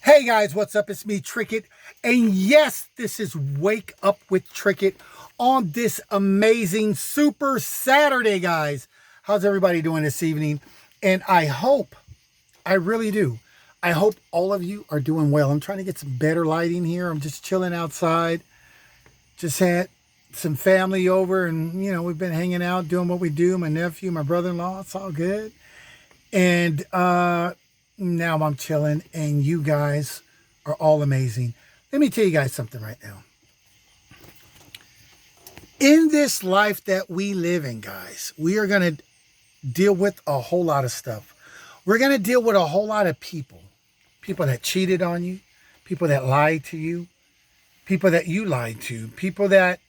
Hey guys, what's up? It's me, Trickett. And yes, this is Wake Up with Trickett on this amazing Super Saturday, guys. How's everybody doing this evening? And I really do, I hope all of you are doing well. I'm trying to get some better lighting here. I'm just chilling outside. Just had some family over and, we've been hanging out, doing what we do. My nephew, my brother-in-law, it's all good. And now I'm chilling, and you guys are all amazing. Let me tell you guys something right now. In this life that we live in, guys, we are going to deal with a whole lot of stuff. We're going to deal with a whole lot of people. People that cheated on you, people that lied to you, people that you lied to, people that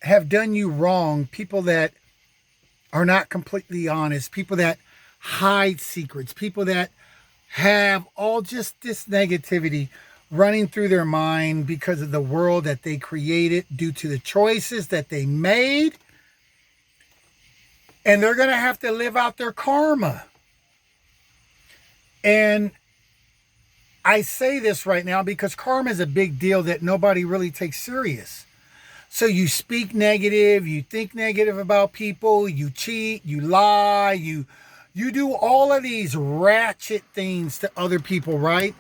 have done you wrong, people that are not completely honest, people that hide secrets, people that have all just this negativity running through their mind because of the world that they created due to the choices that they made. And they're going to have to live out their karma. And I say this right now because karma is a big deal that nobody really takes serious. So you speak negative, you think negative about people, you cheat, you lie, you do all of these ratchet things to other people, right?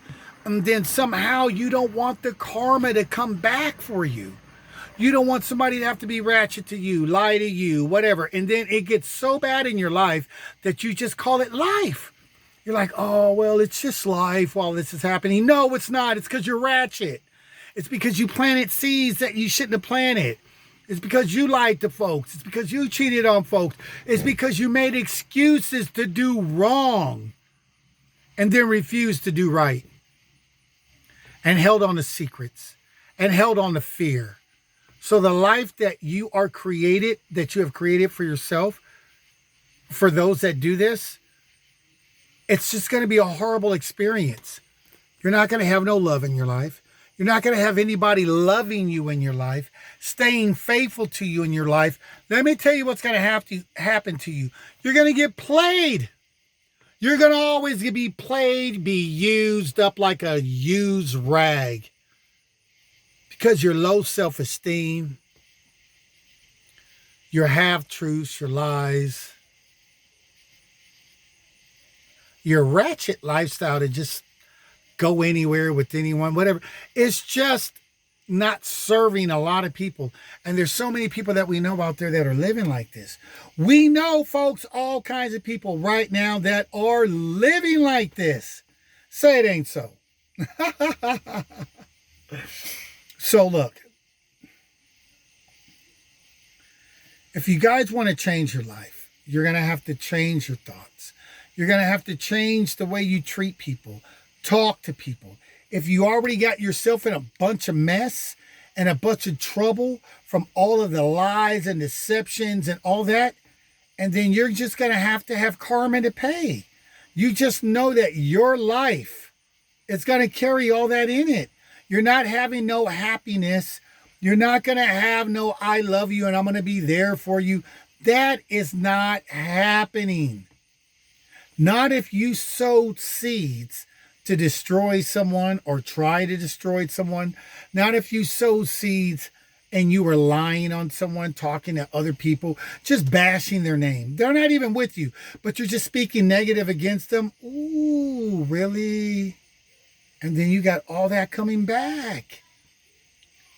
And then somehow you don't want the karma to come back for you. You don't want somebody to have to be ratchet to you, lie to you, whatever. And then it gets so bad in your life that you just call it life. You're like, oh, well, it's just life while this is happening. No, it's not. It's because you're ratchet. It's because you planted seeds that you shouldn't have planted. It's because you lied to folks. It's because you cheated on folks. It's because you made excuses to do wrong and then refused to do right and held on to secrets and held on to fear. So the life that you are created, that you have created for yourself, for those that do this, it's just going to be a horrible experience. You're not going to have no love in your life. You're not going to have anybody loving you in your life, staying faithful to you in your life. Let me tell you what's going to have to happen to you. You're going to get played. You're going to always be played, be used up like a used rag. Because your low self-esteem, your half-truths, your lies, your ratchet lifestyle to just go anywhere with anyone, whatever. It's just not serving a lot of people. And there's so many people that we know out there that are living like this. We know, folks, all kinds of people right now that are living like this. Say it ain't so. So look, if you guys want to change your life, you're going to have to change your thoughts. You're going to have to change the way you treat people. Talk to people. If you already got yourself in a bunch of mess and a bunch of trouble from all of the lies and deceptions and all that, and then you're just going to have karma to pay. You just know that your life is going to carry all that in it. You're not having no happiness. You're not going to have no I love you and I'm going to be there for you. That is not happening. Not if you sowed seeds to destroy someone or try to destroy someone. Not if you sow seeds and you were lying on someone, talking to other people, just bashing their name. They're not even with you, but you're just speaking negative against them. Ooh, really? And then you got all that coming back.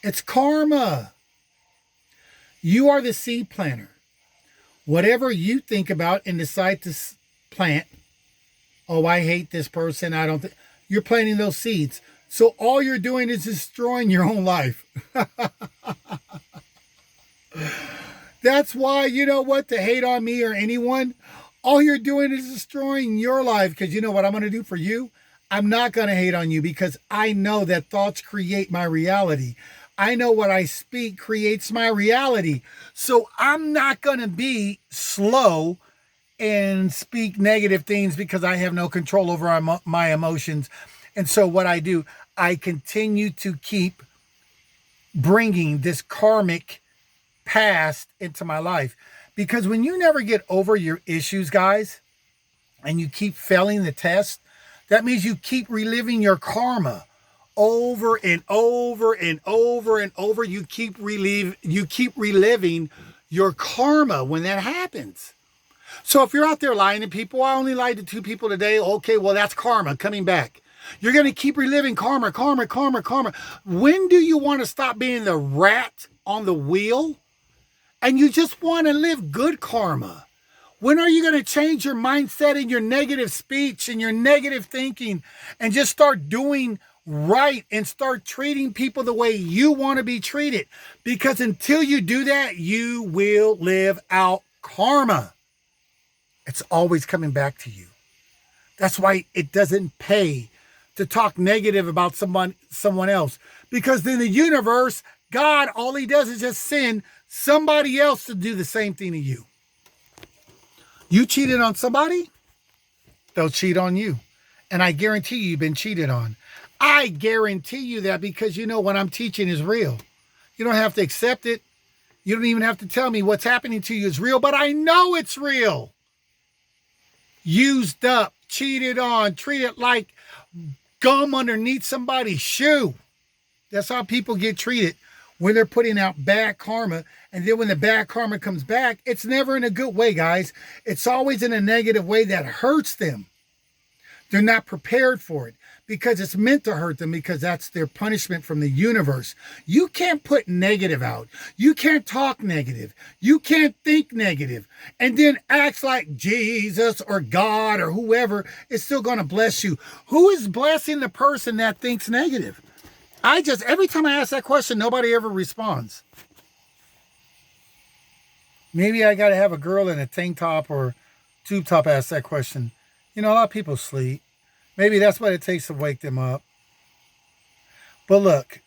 It's karma. You are the seed planter. Whatever you think about and decide to plant, oh, I hate this person, I don't think, you're planting those seeds. So all you're doing is destroying your own life. That's why, you know what, to hate on me or anyone, all you're doing is destroying your life. Because you know what I'm going to do for you? I'm not going to hate on you because I know that thoughts create my reality. I know what I speak creates my reality. So I'm not going to be slow and speak negative things because I have no control over my emotions. And so what I do, I continue to keep bringing this karmic past into my life. Because when you never get over your issues, guys, and you keep failing the test, That means you keep reliving your karma over and over and over and over. You keep reliving your karma when that happens. So if you're out there lying to people, I only lied to 2 people today. Okay, well, that's karma coming back. You're going to keep reliving karma, karma, karma, karma. When do you want to stop being the rat on the wheel and you just want to live good karma? When are you going to change your mindset and your negative speech and your negative thinking and just start doing right and start treating people the way you want to be treated? Because until you do that, you will live out karma. It's always coming back to you. That's why it doesn't pay to talk negative about someone else. Because in the universe, God, all he does is just send somebody else to do the same thing to you. You cheated on somebody, they'll cheat on you. And I guarantee you've been cheated on. I guarantee you that because you know what I'm teaching is real. You don't have to accept it. You don't even have to tell me what's happening to you is real, but I know it's real. Used up, cheated on, treated like gum underneath somebody's shoe. That's how people get treated when they're putting out bad karma. And then when the bad karma comes back, it's never in a good way, guys. It's always in a negative way that hurts them. They're not prepared for it because it's meant to hurt them because that's their punishment from the universe. You can't put negative out. You can't talk negative. You can't think negative and then act like Jesus or God or whoever is still going to bless you. Who is blessing the person that thinks negative? Every time I ask that question, nobody ever responds. Maybe I got to have a girl in a tank top or tube top ask that question. You know, a lot of people sleep. Maybe that's what it takes to wake them up. But look,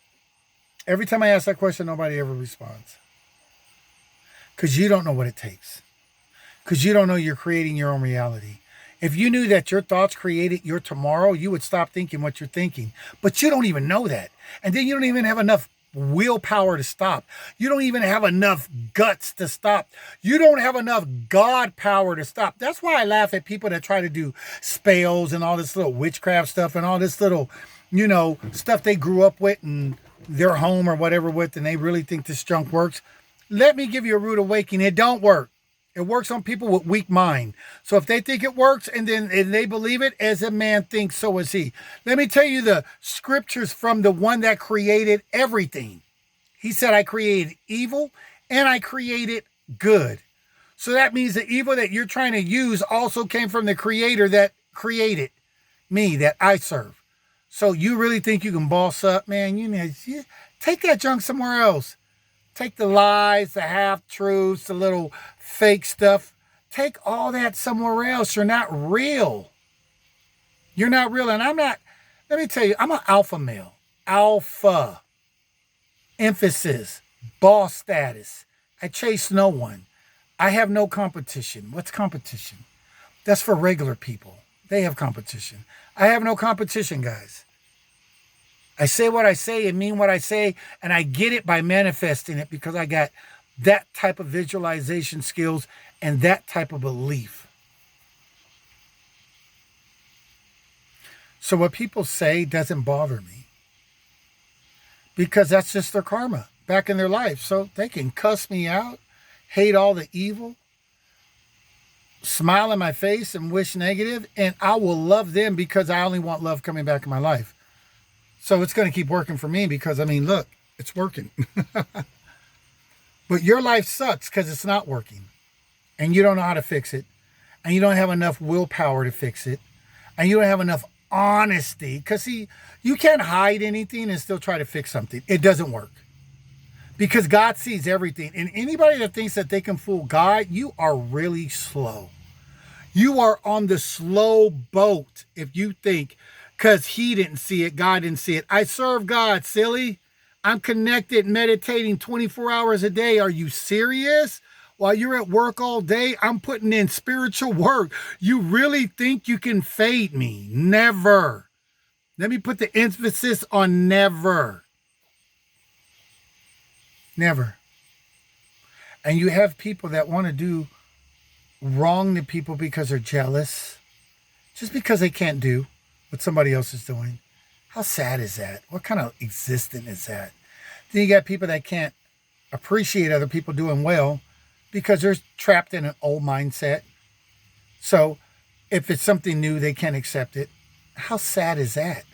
every time I ask that question, nobody ever responds. Because you don't know what it takes. Because you don't know you're creating your own reality. If you knew that your thoughts created your tomorrow, you would stop thinking what you're thinking. But you don't even know that. And then you don't even have enough willpower to stop. You don't even have enough guts to stop. You don't have enough God power to stop. That's why I laugh at people that try to do spells and all this little witchcraft stuff and all this little, stuff they grew up with and their home or whatever with, and they really think this junk works. Let me give you a rude awakening. It don't work. It works on people with weak mind. So if they think it works and they believe it, as a man thinks, so is he. Let me tell you the scriptures from the one that created everything. He said, I created evil and I created good. So that means the evil that you're trying to use also came from the creator that created me, that I serve. So you really think you can boss up, man? Take that junk somewhere else. Take the lies, the half-truths, the little fake stuff. Take all that somewhere else. You're not real. You're not real. And let me tell you, I'm an alpha male. Alpha. Emphasis. Boss status. I chase no one. I have no competition. What's competition? That's for regular people. They have competition. I have no competition, guys. I say what I say and mean what I say, and I get it by manifesting it because I got that type of visualization skills and that type of belief. So what people say doesn't bother me because that's just their karma back in their life. So they can cuss me out, hate all the evil, smile in my face and wish negative, and I will love them because I only want love coming back in my life. So it's going to keep working for me because, look, it's working. But your life sucks because it's not working. And you don't know how to fix it. And you don't have enough willpower to fix it. And you don't have enough honesty. Because, see, you can't hide anything and still try to fix something. It doesn't work. Because God sees everything. And anybody that thinks that they can fool God, you are really slow. You are on the slow boat if you think, because he didn't see it, God didn't see it. I serve God, silly. I'm connected, meditating 24 hours a day. Are you serious? While you're at work all day, I'm putting in spiritual work. You really think you can fade me? Never. Let me put the emphasis on never. Never. And you have people that want to do wrong to people because they're jealous. Just because they can't do. what somebody else is doing. How sad is that? What kind of existence is that? Then you got people that can't appreciate other people doing well because they're trapped in an old mindset. So if it's something new, they can't accept it. How sad is that?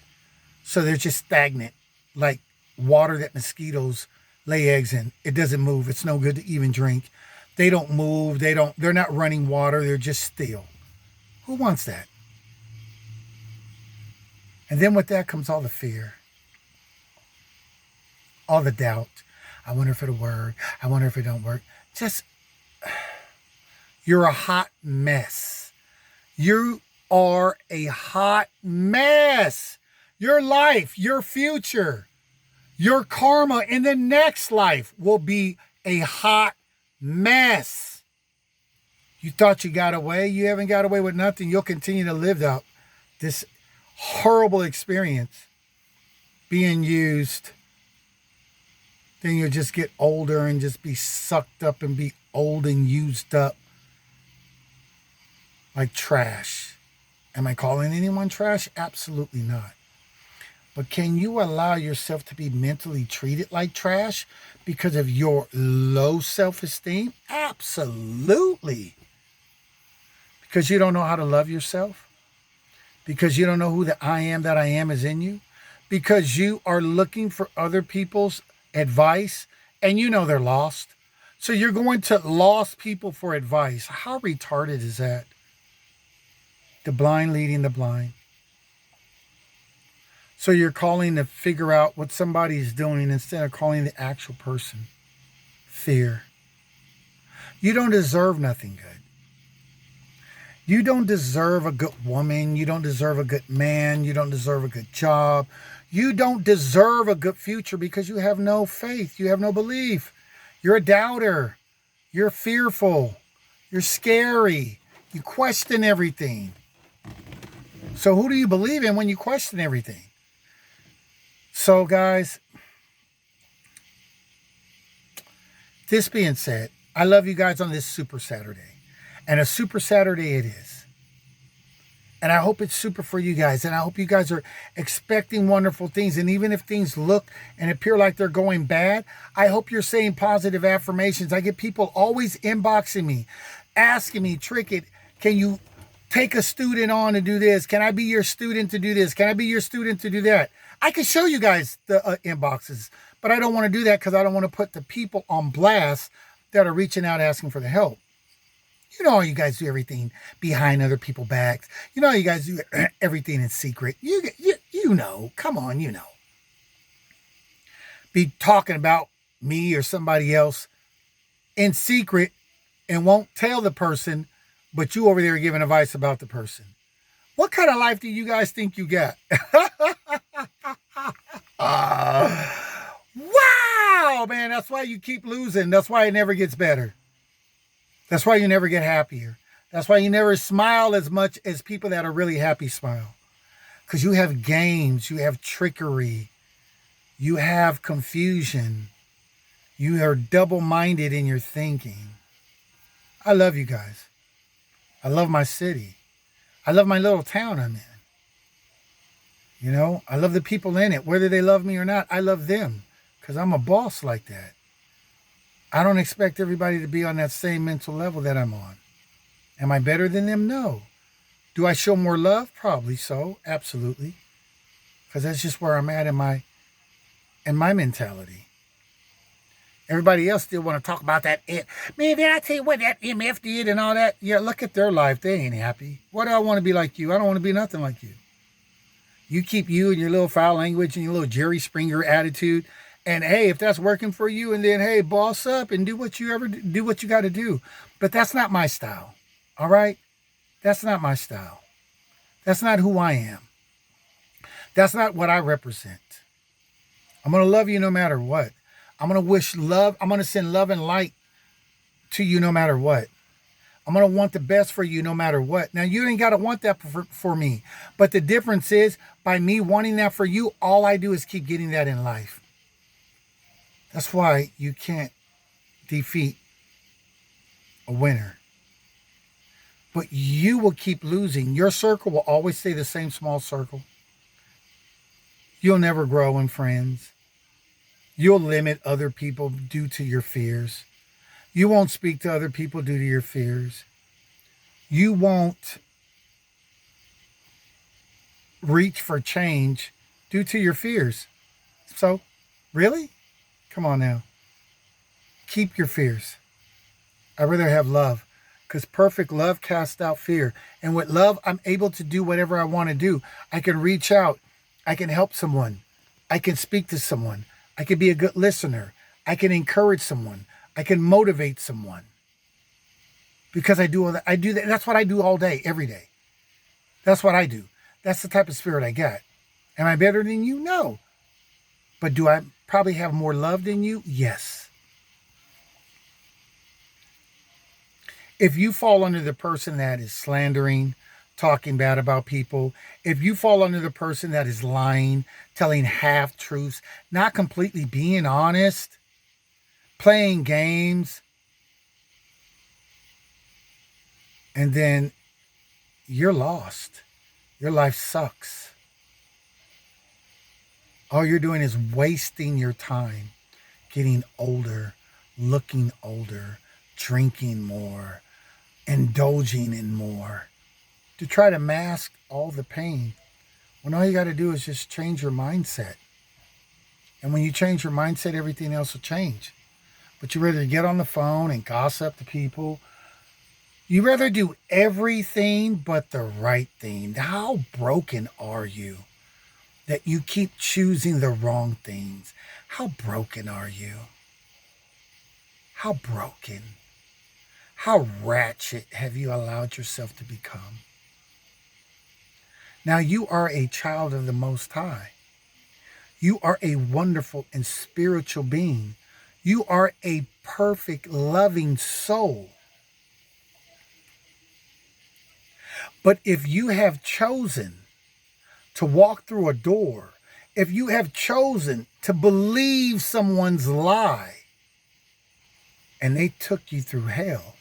So they're just stagnant, like water that mosquitoes lay eggs in. It doesn't move. It's no good to even drink. They don't move. They're not running water. They're just still. Who wants that? And then with that comes all the fear, all the doubt. I wonder if it'll work. I wonder if it don't work. Just, you're a hot mess. You are a hot mess. Your life, your future, your karma in the next life will be a hot mess. You thought you got away. You haven't got away with nothing. You'll continue to live out this horrible experience being used. Then you'll just get older and just be sucked up and be old and used up like trash. Am I calling anyone trash? Absolutely not. But can you allow yourself to be mentally treated like trash because of your low self-esteem? Absolutely. Because you don't know how to love yourself? Because you don't know who the I am that I am is in you? Because you are looking for other people's advice and you know they're lost. So you're going to lost people for advice. How retarded is that? The blind leading the blind. So you're calling to figure out what somebody's doing instead of calling the actual person. Fear. You don't deserve nothing good. You don't deserve a good woman. You don't deserve a good man. You don't deserve a good job. You don't deserve a good future because you have no faith. You have no belief. You're a doubter. You're fearful. You're scary. You question everything. So who do you believe in when you question everything? So guys, this being said, I love you guys on this Super Saturday. And a Super Saturday it is. And I hope it's super for you guys. And I hope you guys are expecting wonderful things. And even if things look and appear like they're going bad, I hope you're saying positive affirmations. I get people always inboxing me, asking me, Trickett, can you take a student on to do this? Can I be your student to do this? Can I be your student to do that? I can show you guys the inboxes, but I don't want to do that because I don't want to put the people on blast that are reaching out asking for the help. You know how you guys do everything behind other people's backs. You know how you guys do everything in secret. You know. Come on, you know. Be talking about me or somebody else in secret and won't tell the person, but you over there giving advice about the person. What kind of life do you guys think you got? Wow, man, that's why you keep losing. That's why it never gets better. That's why you never get happier. That's why you never smile as much as people that are really happy smile. Because you have games, you have trickery, you have confusion. You are double-minded in your thinking. I love you guys. I love my city. I love my little town I'm in. You know, I love the people in it. Whether they love me or not, I love them. Because I'm a boss like that. I don't expect everybody to be on that same mental level that I'm on. Am I better than them? No. Do I show more love? Probably so. Absolutely. Because that's just where I'm at in my mentality. Everybody else still want to talk about that. Man, did I tell you what that MF did and all that? Yeah, look at their life. They ain't happy. What do I want to be like you? I don't want to be nothing like you. You keep you and your little foul language and your little Jerry Springer attitude. And hey, if that's working for you, and then hey, boss up and do what you got to do. But that's not my style. All right? That's not my style. That's not who I am. That's not what I represent. I'm going to love you no matter what. I'm going to wish love. I'm going to send love and light to you no matter what. I'm going to want the best for you no matter what. Now, you ain't got to want that for me. But the difference is, by me wanting that for you, all I do is keep getting that in life. That's why you can't defeat a winner. but you will keep losing. Your circle will always stay the same small circle. You'll never grow in friends. You'll limit other people due to your fears. You won't speak to other people due to your fears. You won't reach for change due to your fears. So, really? Come on now. Keep your fears. I'd rather have love, because perfect love casts out fear. And with love, I'm able to do whatever I want to do. I can reach out. I can help someone. I can speak to someone. I can be a good listener. I can encourage someone. I can motivate someone. Because I do all that. I do that. That's what I do all day, every day. That's what I do. That's the type of spirit I got. Am I better than you? No. But do I probably have more love than you? Yes. If you fall under the person that is slandering, talking bad about people, if you fall under the person that is lying, telling half-truths, not completely being honest, playing games, and then you're lost. Your life sucks. All you're doing is wasting your time, getting older, looking older, drinking more, indulging in more, to try to mask all the pain, when all you got to do is just change your mindset. And when you change your mindset, everything else will change. But you rather get on the phone and gossip to people. You rather do everything but the right thing. How broken are you that you keep choosing the wrong things? How broken are you? How broken? How ratchet have you allowed yourself to become? Now you are a child of the Most High. You are a wonderful and spiritual being. You are a perfect, loving soul. But if you have chosen to walk through a door, if you have chosen to believe someone's lie, and they took you through hell,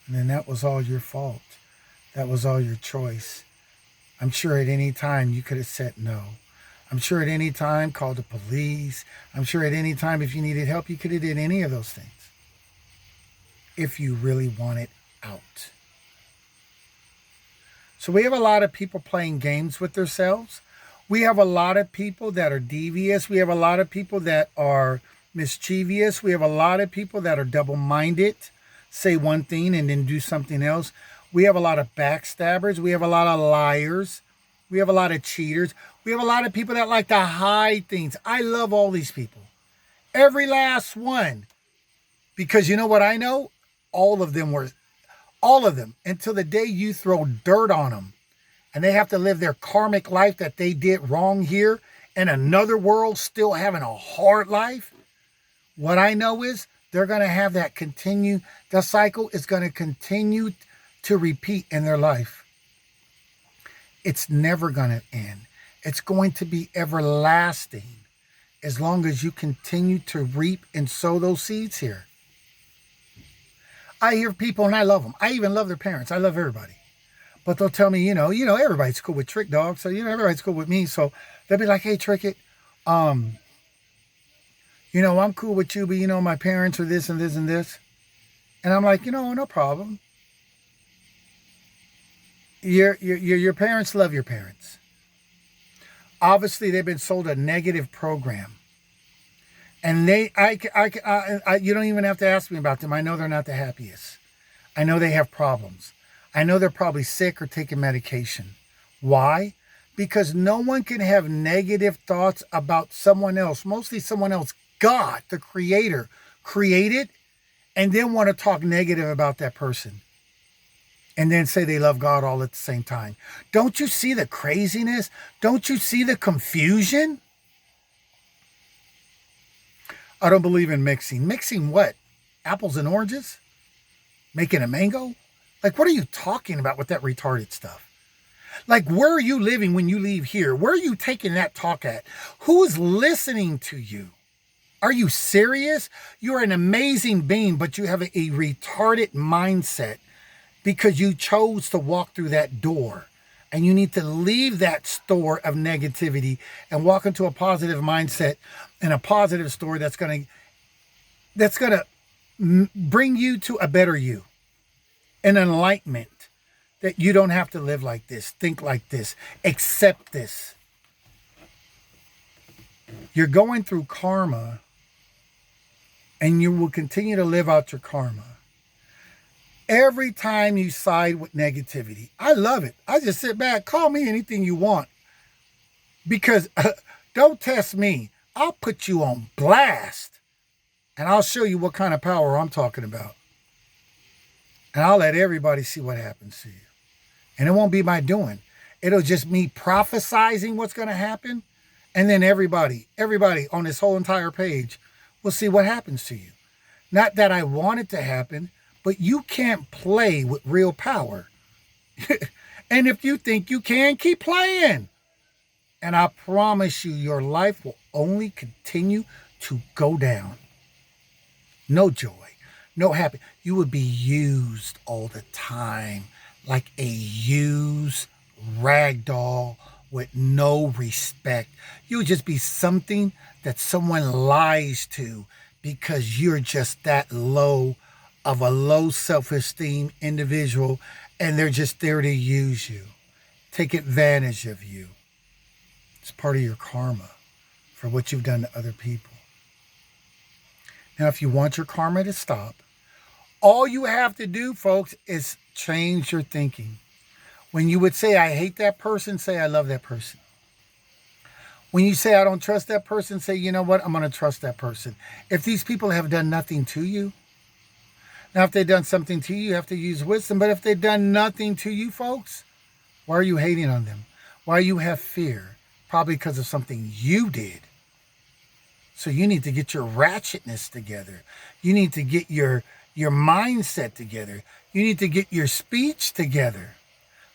then that was all your fault. That was all your choice. I'm sure at any time you could have said no. I'm sure at any time called the police. I'm sure at any time if you needed help, you could have did any of those things. If you really wanted out. So we have a lot of people playing games with themselves. We have a lot of people that are devious. We have a lot of people that are mischievous. We have a lot of people that are double-minded, say one thing and then do something else. We have a lot of backstabbers. We have a lot of liars. We have a lot of cheaters. We have a lot of people that like to hide things. I love all these people. Every last one. Because you know what I know? All of them, until the day you throw dirt on them and they have to live their karmic life that they did wrong here in another world, still having a hard life. What I know is they're going to have that continue. The cycle is going to continue to repeat in their life. It's never going to end. It's going to be everlasting as long as you continue to reap and sow those seeds here. I hear people, and I love them. I even love their parents. I love everybody. But they'll tell me, everybody's cool with Trick Dog. So, everybody's cool with me. So they'll be like, hey, Trick It, I'm cool with you, but, my parents are this and this and this. And I'm like, no problem. Your parents love your parents. Obviously, they've been sold a negative program. And you don't even have to ask me about them. I know they're not the happiest. I know they have problems. I know they're probably sick or taking medication. Why? Because no one can have negative thoughts about someone else, mostly someone else God, the Creator, created, and then want to talk negative about that person. And then say they love God all at the same time. Don't you see the craziness? Don't you see the confusion? I don't believe in mixing. Mixing what? Apples and oranges? Making a mango? Like, what are you talking about with that retarded stuff? Like, where are you living when you leave here? Where are you taking that talk at? Who is listening to you? Are you serious? You're an amazing being, but you have a retarded mindset because you chose to walk through that door. And you need to leave that store of negativity and walk into a positive mindset and a positive store that's going to bring you to a better you, an enlightenment that you don't have to live like this, think like this, accept this. You're going through karma and you will continue to live out your karma. Every time you side with negativity, I love it. I just sit back, call me anything you want. Because don't test me. I'll put you on blast. And I'll show you what kind of power I'm talking about. And I'll let everybody see what happens to you. And it won't be my doing. It'll just me prophesizing what's going to happen. And then everybody on this whole entire page will see what happens to you. Not that I want it to happen, but you can't play with real power. And if you think you can, keep playing. And I promise you, your life will only continue to go down. No joy, no happiness. You would be used all the time like a used rag doll with no respect. You would just be something that someone lies to because you're just that low of a low self-esteem individual, and they're just there to use you, take advantage of you. It's part of your karma for what you've done to other people. Now, if you want your karma to stop, all you have to do, folks, is change your thinking. When you would say, I hate that person, say, I love that person. When you say, I don't trust that person, say, you know what, I'm going to trust that person. If these people have done nothing to you, now, if they've done something to you, you have to use wisdom. But if they've done nothing to you, folks, why are you hating on them? Why you have fear? Probably because of something you did. So you need to get your ratchetness together. You need to get your mindset together. You need to get your speech together.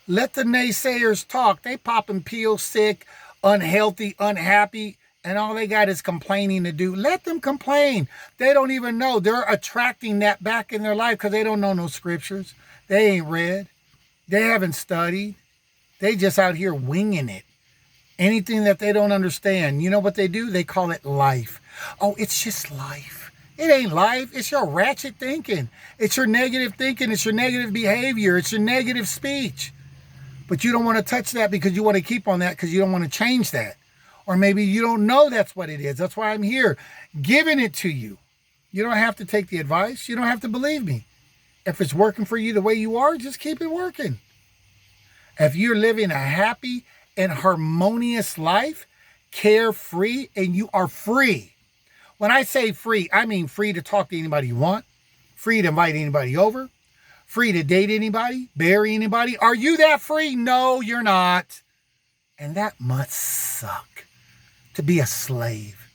Let the naysayers talk. They popping pills, sick, unhealthy, unhappy, and all they got is complaining to do. Let them complain. They don't even know. They're attracting that back in their life because they don't know no scriptures. They ain't read. They haven't studied. They just out here winging it. Anything that they don't understand, you know what they do? They call it life. Oh, it's just life. It ain't life. It's your ratchet thinking. It's your negative thinking. It's your negative behavior. It's your negative speech. But you don't want to touch that because you want to keep on that because you don't want to change that. Or maybe you don't know that's what it is. That's why I'm here giving it to you. You don't have to take the advice. You don't have to believe me. If it's working for you the way you are, just keep it working. If you're living a happy and harmonious life, carefree, and you are free. When I say free, I mean free to talk to anybody you want, free to invite anybody over, free to date anybody, marry anybody. Are you that free? No, you're not. And that must suck. To be a slave.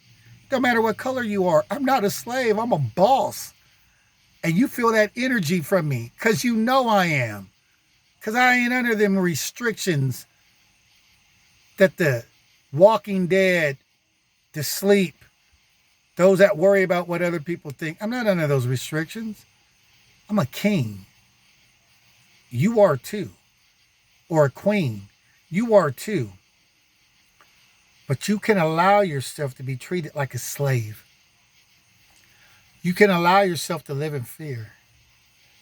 No matter what color you are, I'm not a slave, I'm a boss. And you feel that energy from me because you know I am. Because I ain't under them restrictions that the Walking Dead, the sleep, those that worry about what other people think. I'm not under those restrictions. I'm a king. You are too. Or a queen. You are too. But you can allow yourself to be treated like a slave. You can allow yourself to live in fear.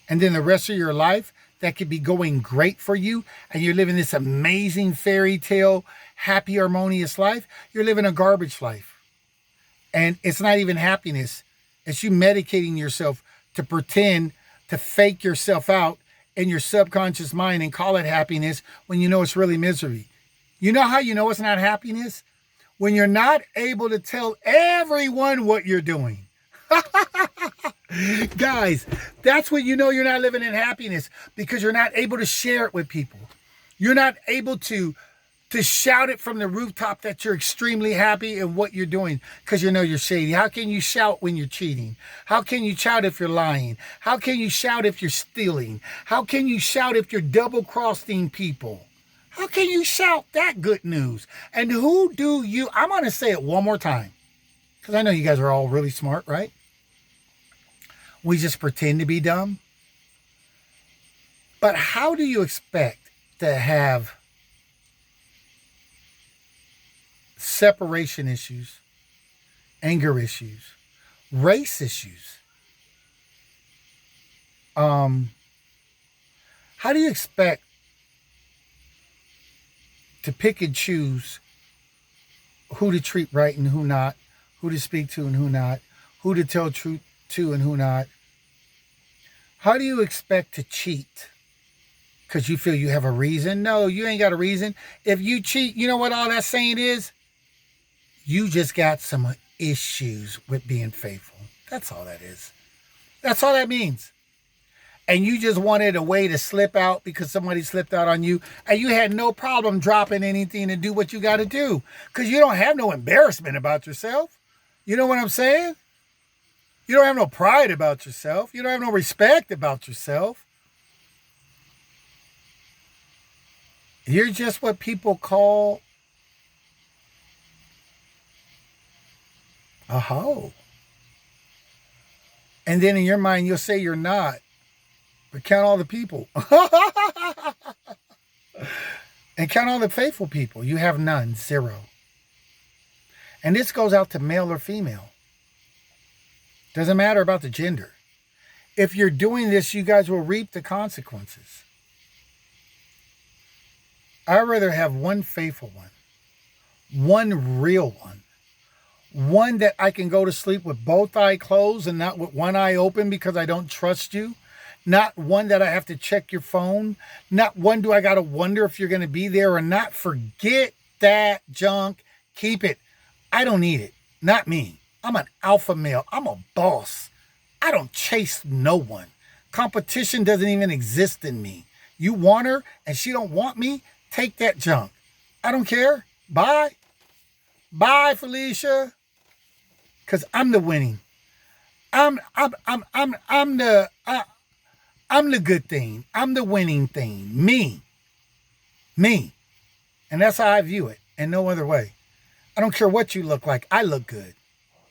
And then the rest of your life, that could be going great for you, and you're living this amazing fairy tale, happy, harmonious life. You're living a garbage life. And it's not even happiness. It's you medicating yourself to pretend, to fake yourself out in your subconscious mind and call it happiness when you know it's really misery. You know how you know it's not happiness? When you're not able to tell everyone what you're doing. Guys, that's when you know you're not living in happiness, because you're not able to share it with people. You're not able to shout it from the rooftop that you're extremely happy in what you're doing because you know you're shady. How can you shout when you're cheating? How can you shout if you're lying? How can you shout if you're stealing? How can you shout if you're double-crossing people? How can you shout that good news? And who do you, I'm going to say it one more time. Because I know you guys are all really smart, right? We just pretend to be dumb. But how do you expect to have separation issues, anger issues, race issues? Um, how do you expect to pick and choose who to treat right and who not, who to speak to and who not, who to tell truth to and who not? How do you expect to cheat? Because you feel you have a reason? No, you ain't got a reason. If you cheat, you know what all that saying is? You just got some issues with being faithful. That's all that is. That's all that means. And you just wanted a way to slip out because somebody slipped out on you, and you had no problem dropping anything to do what you got to do because you don't have no embarrassment about yourself. You know what I'm saying? You don't have no pride about yourself. You don't have no respect about yourself. You're just what people call a hoe. And then in your mind, you'll say you're not. But count all the people. And count all the faithful people. You have none, zero. And this goes out to male or female. Doesn't matter about the gender. If you're doing this, you guys will reap the consequences. I'd rather have one faithful one real one that I can go to sleep with both eyes closed and not with one eye open because I don't trust you. Not one that I have to check your phone. Not one do I got to wonder if you're going to be there or not. Forget that junk. Keep it. I don't need it. Not me. I'm an alpha male. I'm a boss. I don't chase no one. Competition doesn't even exist in me. You want her and she don't want me? Take that junk. I don't care. Bye. Bye, Felicia. Because I'm the winning. I'm the good thing. I'm the winning thing. Me. And that's how I view it. And no other way. I don't care what you look like. I look good.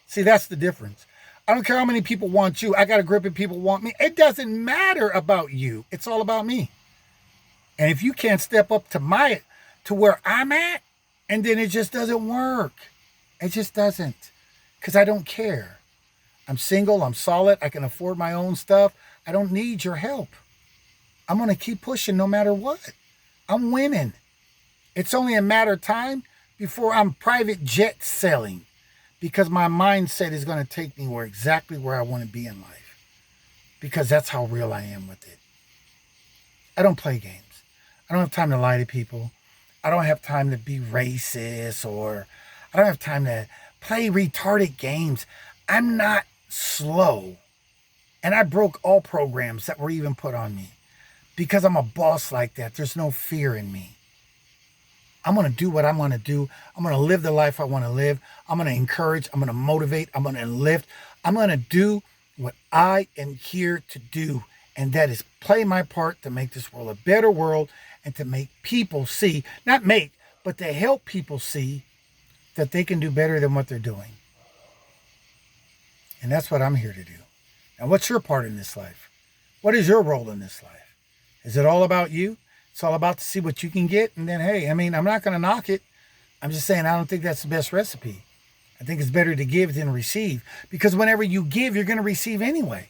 See, that's the difference. I don't care how many people want you. I got a grip of people want me. It doesn't matter about you. It's all about me. And if you can't step up to where I'm at, and then it just doesn't work. It just doesn't. Because I don't care. I'm single. I'm solid. I can afford my own stuff. I don't need your help. I'm going to keep pushing no matter what. I'm winning. It's only a matter of time before I'm private jet selling because my mindset is going to take me exactly where I want to be in life because that's how real I am with it. I don't play games. I don't have time to lie to people. I don't have time to be racist or I don't have time to play retarded games. I'm not slow. And I broke all programs that were even put on me because I'm a boss like that. There's no fear in me. I'm going to do what I'm going to do. I'm going to live the life I want to live. I'm going to encourage. I'm going to motivate. I'm going to lift. I'm going to do what I am here to do. And that is play my part to make this world a better world and to make people see, not make, but to help people see that they can do better than what they're doing. And that's what I'm here to do. Now, what's your part in this life? What is your role in this life? Is it all about you? It's all about to see what you can get. And then, hey, I mean, I'm not going to knock it. I'm just saying I don't think that's the best recipe. I think it's better to give than receive. Because whenever you give, you're going to receive anyway.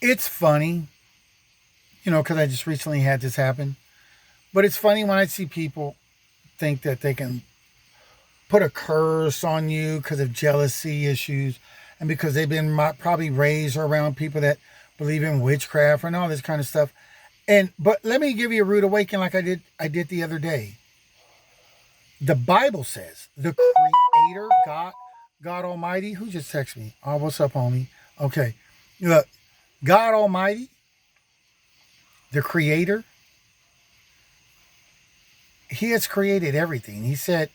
It's funny, because I just recently had this happen. But it's funny when I see people think that they can put a curse on you because of jealousy issues and because they've been probably raised around people that believe in witchcraft and all this kind of stuff. But let me give you a rude awakening like I did the other day. The Bible says the Creator, God Almighty, who just texted me? Oh, what's up, homie? Okay. Look, God Almighty, the Creator, He has created everything. He said,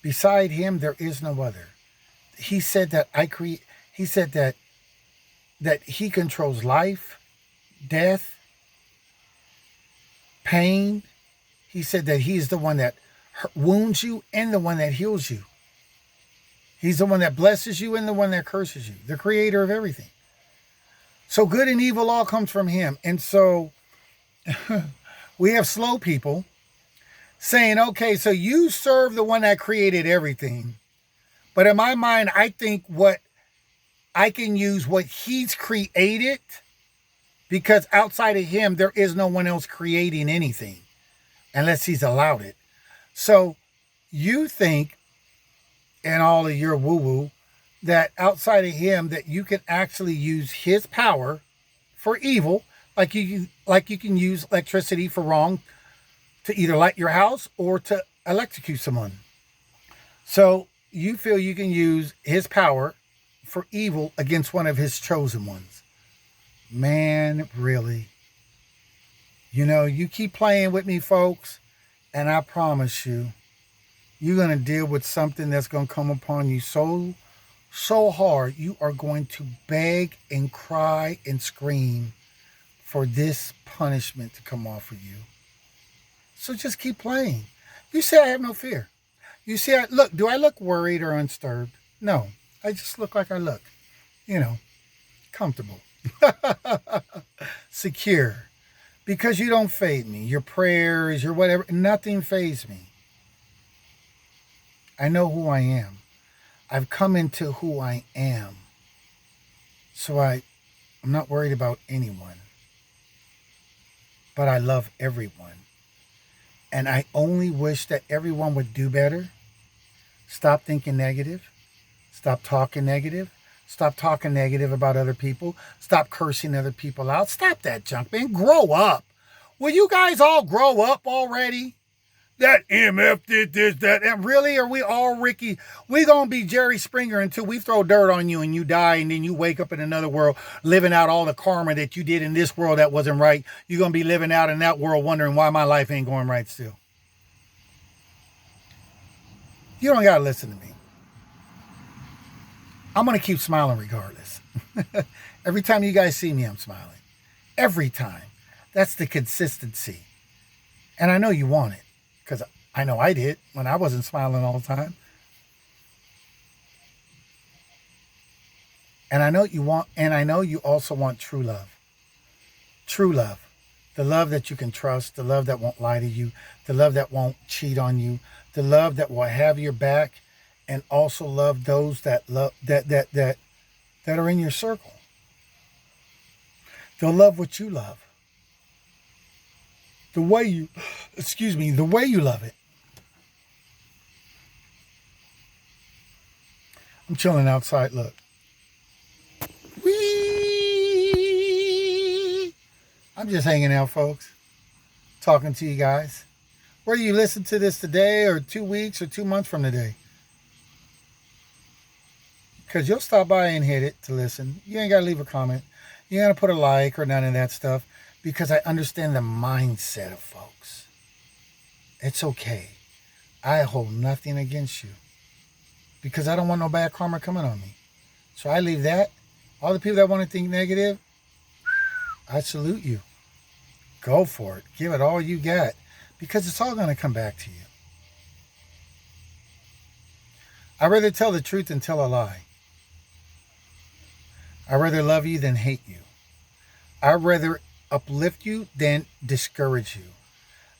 beside Him, there is no other. He said that He said that He controls life, death, pain. He said that he's the one that wounds you and the one that heals you. He's the one that blesses you and the one that curses you, the creator of everything. So good and evil all comes from him. And so we have slow people saying, okay, so you serve the one that created everything. But in my mind, I think what I can use what he's created, because outside of him, there is no one else creating anything unless he's allowed it. So you think, in all of your woo-woo, that outside of him, that you can actually use his power for evil, like you can use electricity for wrong, to either light your house or to electrocute someone. So you feel you can use his power for evil against one of his chosen ones. Man, really? You know, you keep playing with me, folks, and I promise you, you're going to deal with something that's going to come upon you so hard, you are going to beg and cry and scream for this punishment to come off of you. So just keep playing. You say I have no fear. You see, do I look worried or undisturbed? No, I just look like I look. You know, comfortable. Secure. Because you don't fade me. Your prayers, your whatever, nothing fades me. I know who I am. I've come into who I am. So I'm not worried about anyone. But I love everyone. And I only wish that everyone would do better. Stop thinking negative. Stop talking negative. Stop talking negative about other people. Stop cursing other people out. Stop that junk, man. Grow up. Will you guys all grow up already? That MF did this, that, and really, are we all Ricky? We gonna be Jerry Springer until we throw dirt on you and you die, and then you wake up in another world, living out all the karma that you did in this world that wasn't right. You're gonna be living out in that world wondering why my life ain't going right still. You don't gotta listen to me. I'm gonna keep smiling regardless. Every time you guys see me, I'm smiling. Every time. That's the consistency. And I know you want it. Because I know I did when I wasn't smiling all the time. And I know you want, and I know you also want true love. True love. The love that you can trust, the love that won't lie to you, the love that won't cheat on you, the love that will have your back, and also love those that love that are in your circle. They'll love what you love. The way you love it. I'm chilling outside, look. Whee! I'm just hanging out, folks. Talking to you guys. Whether you listen to this today or 2 weeks or 2 months from today. Because you'll stop by and hit it to listen. You ain't got to leave a comment. You ain't got to put a like or none of that stuff. Because I understand the mindset of folks. It's okay. I hold nothing against you. Because I don't want no bad karma coming on me. So I leave that. All the people that want to think negative, I salute you. Go for it. Give it all you got. Because it's all going to come back to you. I'd rather tell the truth than tell a lie. I'd rather love you than hate you. I'd rather uplift you than discourage you.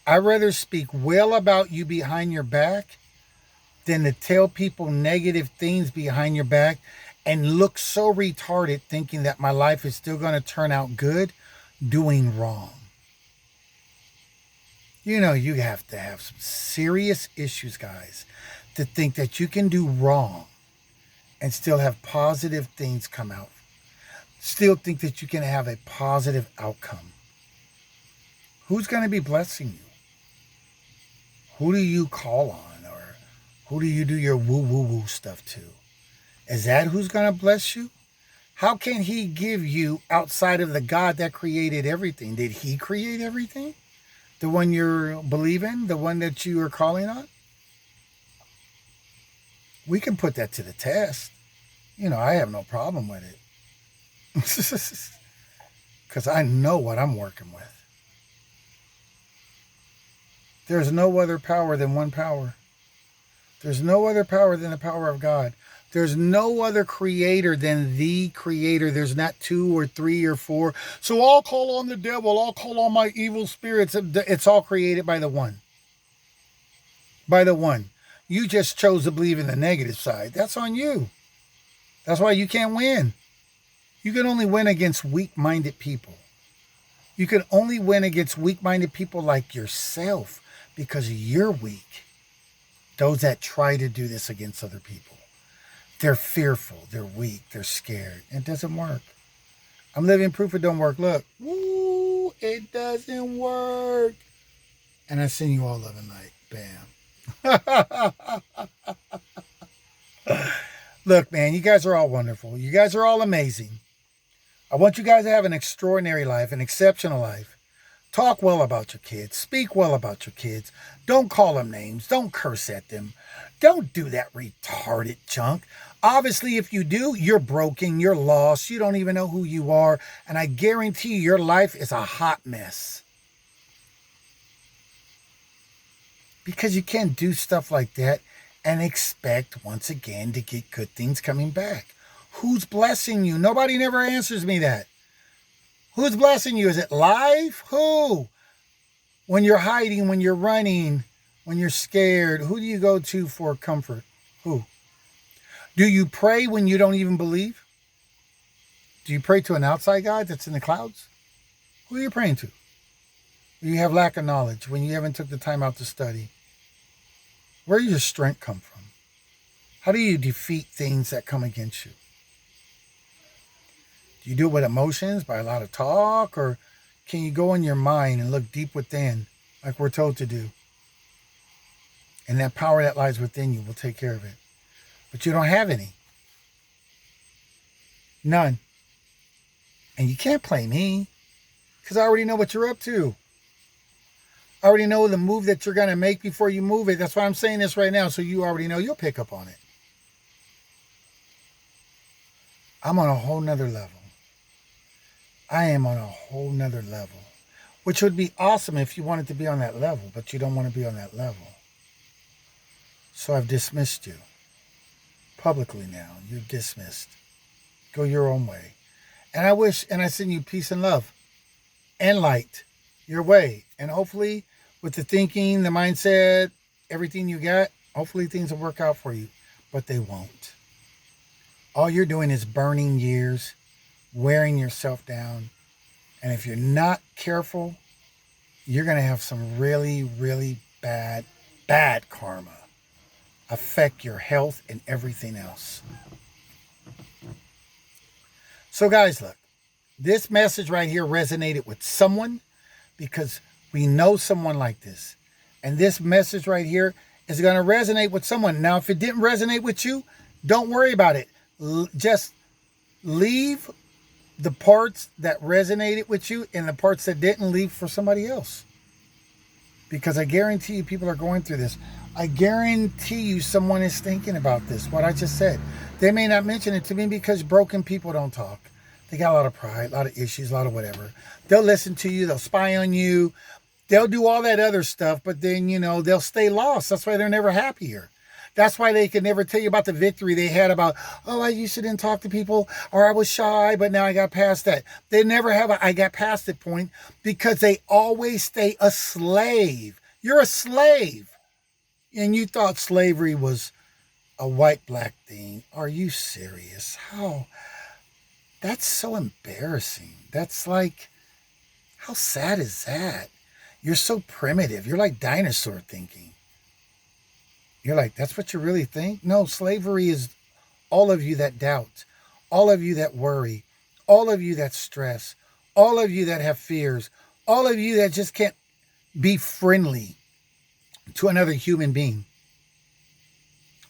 I'd rather speak well about you behind your back than to tell people negative things behind your back and look so retarded thinking that my life is still going to turn out good doing wrong. You know, you have to have some serious issues, guys, to think that you can do wrong and still have positive things come out. Still think that you can have a positive outcome. Who's going to be blessing you? Who do you call on? Or who do you do your woo-woo-woo stuff to? Is that who's going to bless you? How can he give you outside of the God that created everything? Did he create everything? The one you're believing? The one that you are calling on? We can put that to the test. You know, I have no problem with it. Because I know what I'm working with. There's no other power than one power. There's no other power than the power of God. There's no other creator than the creator. There's not two or three or four. So I'll call on the devil. I'll call on my evil spirits. It's all created by the one. By the one. You just chose to believe in the negative side. That's on you. That's why you can't win. You can only win against weak-minded people. You can only win against weak-minded people like yourself because you're weak. Those that try to do this against other people. They're fearful. They're weak. They're scared. It doesn't work. I'm living proof it don't work. Look. Woo! It doesn't work. And I send you all love and light. Bam. Look, man, you guys are all wonderful. You guys are all amazing. I want you guys to have an extraordinary life, an exceptional life. Talk well about your kids. Speak well about your kids. Don't call them names. Don't curse at them. Don't do that retarded junk. Obviously, if you do, you're broken. You're lost. You don't even know who you are. And I guarantee you, your life is a hot mess. Because you can't do stuff like that and expect, once again, to get good things coming back. Who's blessing you? Nobody never answers me that. Who's blessing you? Is it life? Who? When you're hiding, when you're running, when you're scared, who do you go to for comfort? Who? Do you pray when you don't even believe? Do you pray to an outside God that's in the clouds? Who are you praying to? When you have lack of knowledge, when you haven't took the time out to study? Where does your strength come from? How do you defeat things that come against you? Do you do it with emotions, by a lot of talk, or can you go in your mind and look deep within, like we're told to do? And that power that lies within you will take care of it. But you don't have any. None. And you can't play me, because I already know what you're up to. I already know the move that you're going to make before you move it. That's why I'm saying this right now, so you already know you'll pick up on it. I'm on a whole nother level. I am on a whole nother level, which would be awesome if you wanted to be on that level, but you don't want to be on that level. So I've dismissed you publicly now. You're dismissed. Go your own way. And I wish, and I send you peace and love and light your way. And hopefully with the thinking, the mindset, everything you got, hopefully things will work out for you, but they won't. All you're doing is burning years, wearing yourself down. And if you're not careful, you're going to have some really, really bad karma affect your health and everything else. So guys, look, this message right here resonated with someone because we know someone like this. And this message right here is going to resonate with someone. Now, if it didn't resonate with you, don't worry about it. Just leave the parts that resonated with you and the parts that didn't, leave for somebody else. Because I guarantee you people are going through this. I guarantee you someone is thinking about this, what I just said. They may not mention it to me because broken people don't talk. They got a lot of pride, a lot of issues, a lot of whatever. They'll listen to you. They'll spy on you. They'll do all that other stuff, but then, they'll stay lost. That's why they're never happier. That's why they can never tell you about the victory they had about, oh, I used to didn't talk to people, or I was shy, but now I got past that. They never have I got past it point because they always stay a slave. You're a slave. And you thought slavery was a white-black thing. Are you serious? How? That's so embarrassing. That's like, how sad is that? You're so primitive. You're like dinosaur thinking. You're like, that's what you really think? No, slavery is all of you that doubt, all of you that worry, all of you that stress, all of you that have fears, all of you that just can't be friendly to another human being.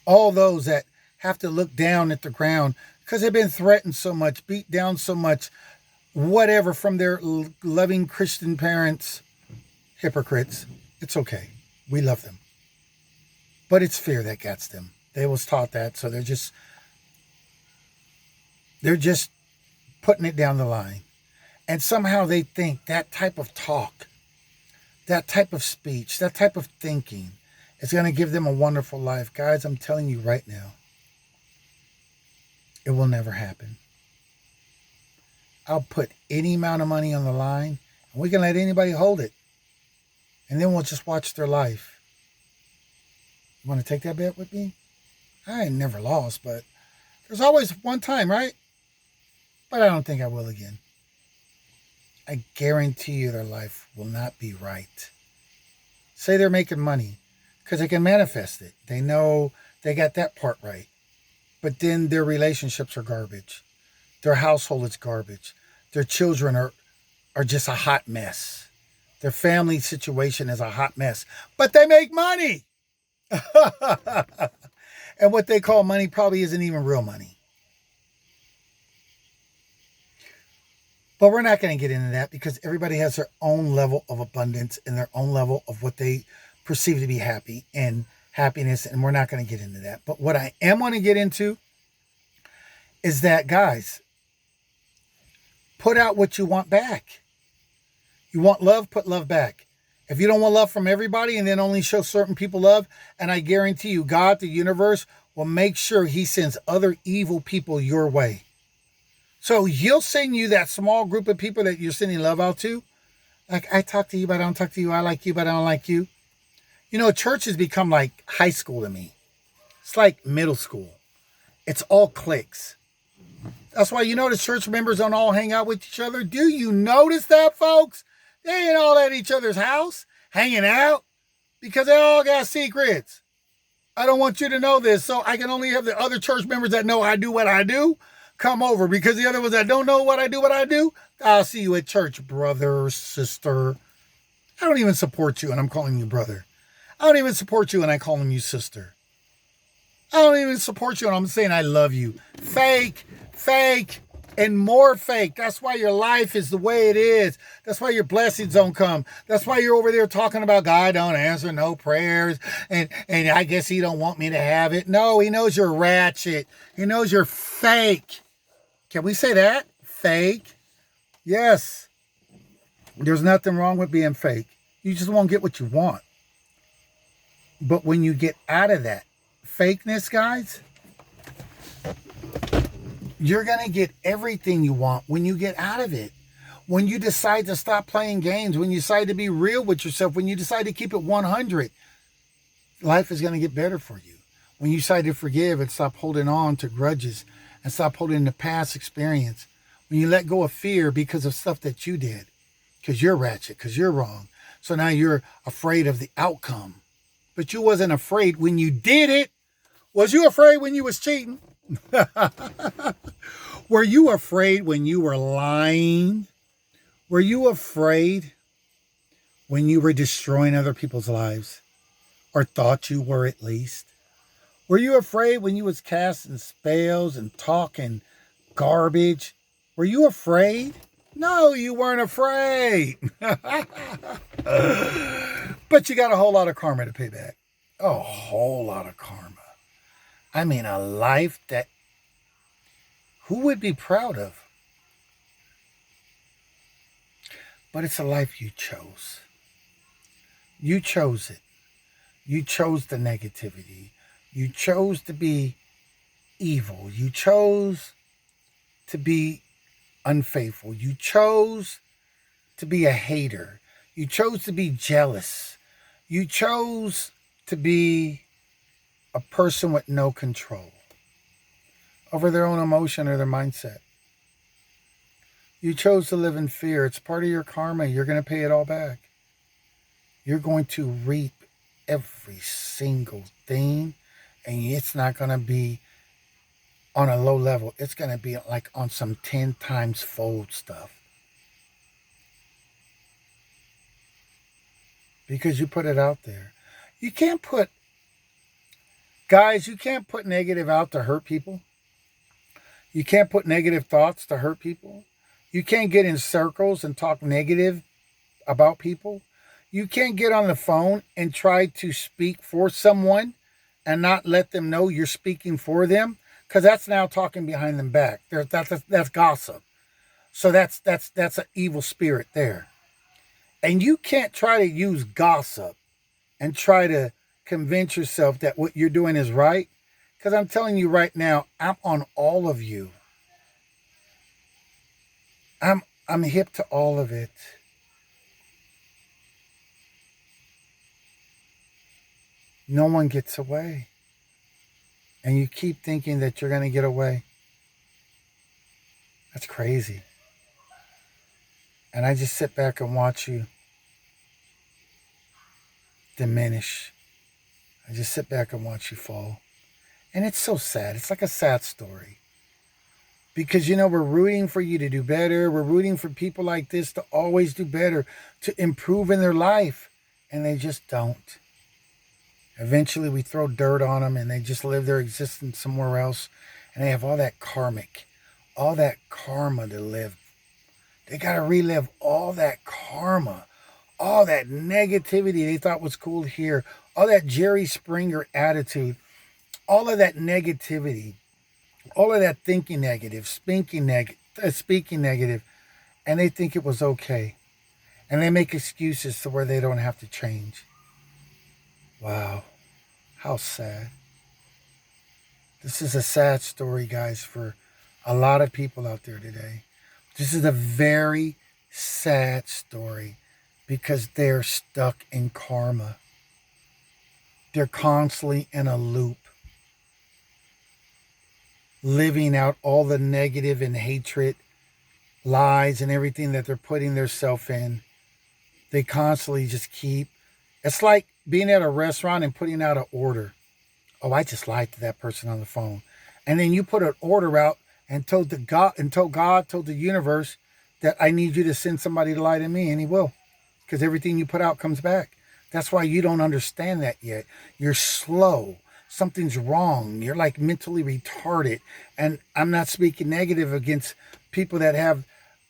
All those that have to look down at the ground because they've been threatened so much, beat down so much, whatever, from their loving Christian parents. Hypocrites. It's okay. We love them. But it's fear that gets them. They was taught that, so they're just putting it down the line. And somehow they think that type of talk, That type of speech, that type of thinking is going to give them a wonderful life. Guys, I'm telling you right now, it will never happen. I'll put any amount of money on the line, and we can let anybody hold it. And then we'll just watch their life. You want to take that bet with me? I ain't never lost, but there's always one time, right? But I don't think I will again. I guarantee you their life will not be right. Say they're making money because they can manifest it. They know they got that part right. But then their relationships are garbage. Their household is garbage. Their children are just a hot mess. Their family situation is a hot mess. But they make money. And what they call money probably isn't even real money. But we're not going to get into that because everybody has their own level of abundance and their own level of what they perceive to be happy and happiness. And we're not going to get into that. But what I am going to get into is that, guys, put out what you want back. You want love, put love back. If you don't want love from everybody and then only show certain people love, and I guarantee you, God, the universe, will make sure he sends other evil people your way. So he'll send you that small group of people that you're sending love out to. Like, I talk to you, but I don't talk to you. I like you, but I don't like you. You know, church has become like high school to me. It's like middle school. It's all cliques. That's why you notice church members don't all hang out with each other. Do you notice that, folks? They ain't all at each other's house hanging out because they all got secrets. I don't want you to know this, so I can only have the other church members that know I do what I do come over, because the other ones that don't know what I do, I'll see you at church, brother, sister. I don't even support you and I'm calling you brother. I don't even support you and I'm calling you sister. I don't even support you and I'm saying I love you. Fake, and more fake. That's why your life is the way it is. That's why your blessings don't come. That's why you're over there talking about God don't answer no prayers. And I guess he don't want me to have it. No, he knows you're ratchet. He knows you're fake. Can we say that? Fake? Yes. There's nothing wrong with being fake. You just won't get what you want. But when you get out of that fakeness, guys, you're going to get everything you want when you get out of it. When you decide to stop playing games, when you decide to be real with yourself, when you decide to keep it 100, life is going to get better for you. When you decide to forgive and stop holding on to grudges and stop holding the past experience. When you let go of fear because of stuff that you did, because you're ratchet, because you're wrong. So now you're afraid of the outcome. But you wasn't afraid when you did it. Was you afraid when you was cheating? Were you afraid when you were lying? Were you afraid when you were destroying other people's lives? Or thought you were, at least? Were you afraid when you was casting spells and talking garbage? Were you afraid? No, you weren't afraid. But you got a whole lot of karma to pay back. A whole lot of karma. I mean, a life that who would be proud of? But it's a life you chose. You chose it. You chose the negativity. You chose to be evil. You chose to be unfaithful. You chose to be a hater. You chose to be jealous. You chose to be a person with no control over their own emotion or their mindset. You chose to live in fear. It's part of your karma. You're going to pay it all back. You're going to reap every single thing, and it's not going to be on a low level. It's going to be like on some 10 times fold stuff. Because you put it out there. You can't put negative out to hurt people. You can't put negative thoughts to hurt people. You can't get in circles and talk negative about people. You can't get on the phone and try to speak for someone and not let them know you're speaking for them, because that's now talking behind them back. That's gossip. So that's an evil spirit there. And you can't try to use gossip and try to convince yourself that what you're doing is right. Because I'm telling you right now, I'm on all of you. I'm hip to all of it. No one gets away. And you keep thinking that you're going to get away. That's crazy. And I just sit back and watch you diminish. I just sit back and watch you fall. And it's so sad. It's like a sad story. Because, we're rooting for you to do better. We're rooting for people like this to always do better, to improve in their life. And they just don't. Eventually, we throw dirt on them and they just live their existence somewhere else. And they have all that all that karma to live. They got to relive all that karma, all that negativity they thought was cool here, all that Jerry Springer attitude, all of that negativity, all of that thinking negative, speaking negative, and they think it was okay. And they make excuses to where they don't have to change. Wow, how sad. This is a sad story, guys, for a lot of people out there today. This is a very sad story because they're stuck in karma. They're constantly in a loop, living out all the negative and hatred, lies, and everything that they're putting themselves in. They constantly just it's like being at a restaurant and putting out an order. Oh, I just lied to that person on the phone. And then you put an order out and told the universe that I need you to send somebody to lie to me, and he will. Because everything you put out comes back. That's why you don't understand that yet. You're slow. Something's wrong. You're like mentally retarded. And I'm not speaking negative against people that have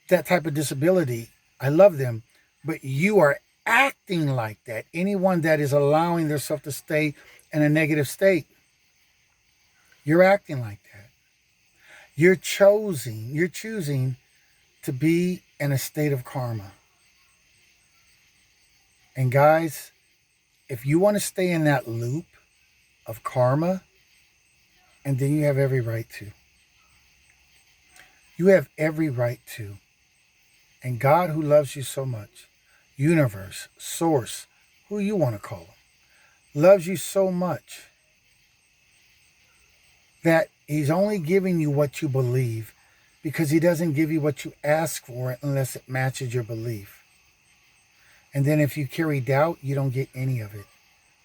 that type of disability. I love them. But you are acting like that. Anyone that is allowing themselves to stay in a negative state, you're acting like that. You're choosing to be in a state of karma. And guys, if you want to stay in that loop of karma, and then you have every right to. You have every right to. And God, who loves you so much, universe, source, who you want to call him, loves you so much that he's only giving you what you believe, because he doesn't give you what you ask for unless it matches your belief. And then if you carry doubt, you don't get any of it.